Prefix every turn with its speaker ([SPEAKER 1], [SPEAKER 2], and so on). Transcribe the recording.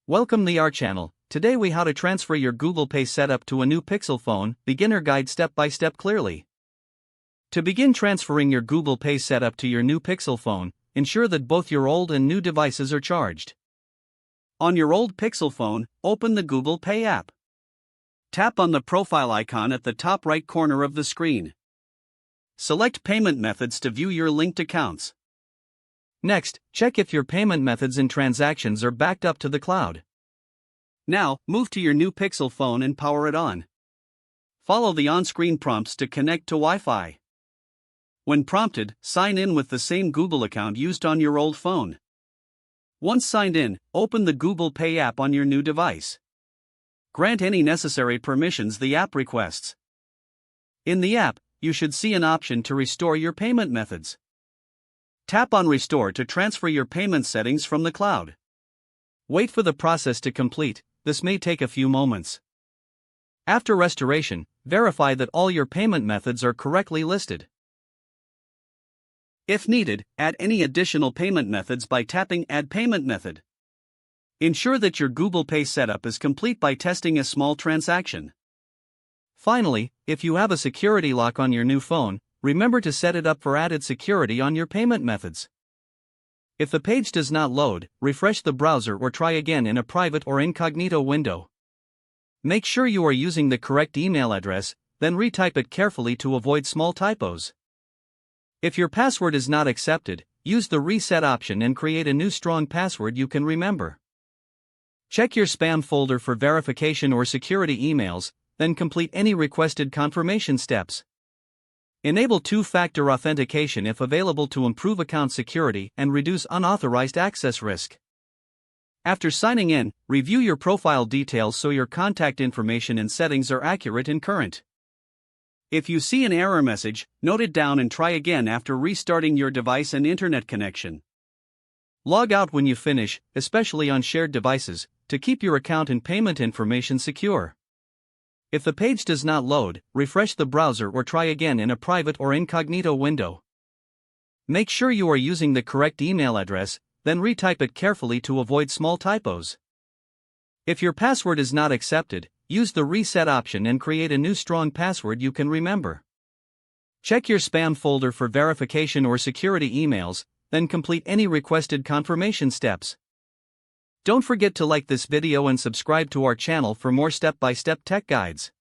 [SPEAKER 1] Welcome to our channel. Today we how to transfer your Google Pay setup to a new Pixel phone, beginner guide step by step clearly. To begin transferring your Google Pay setup to your new Pixel phone, ensure that both your old and new devices are charged. On your old Pixel phone, open the Google Pay app. Tap on the profile icon at the top right corner of the screen. Select payment methods to view your linked accounts. Next, check if your payment methods and transactions are backed up to the cloud. Now, move to your new Pixel phone and power it on. Follow the on-screen prompts to connect to Wi-Fi. When prompted, sign in with the same Google account used on your old phone. Once signed in, open the Google Pay app on your new device. Grant any necessary permissions the app requests. In the app, you should see an option to restore your payment methods. Tap on Restore to transfer your payment settings from the cloud. Wait for the process to complete. This may take a few moments. After restoration, verify that all your payment methods are correctly listed. If needed, add any additional payment methods by tapping Add Payment Method. Ensure that your Google Pay setup is complete by testing a small transaction. Finally, if you have a security lock on your new phone, remember to set it up for added security on your payment methods. If the page does not load, refresh the browser or try again in a private or incognito window. Make sure you are using the correct email address, then retype it carefully to avoid small typos. If your password is not accepted, use the reset option and create a new strong password you can remember. Check your spam folder for verification or security emails, then complete any requested confirmation steps. Enable two-factor authentication if available to improve account security and reduce unauthorized access risk. After signing in, review your profile details so your contact information and settings are accurate and current. If you see an error message, note it down and try again after restarting your device and internet connection. Log out when you finish, especially on shared devices, to keep your account and payment information secure. If the page does not load, refresh the browser or try again in a private or incognito window. Make sure you are using the correct email address, then retype it carefully to avoid small typos. If your password is not accepted, use the reset option and create a new strong password you can remember. Check your spam folder for verification or security emails, then complete any requested confirmation steps. Don't forget to like this video and subscribe to our channel for more step-by-step tech guides.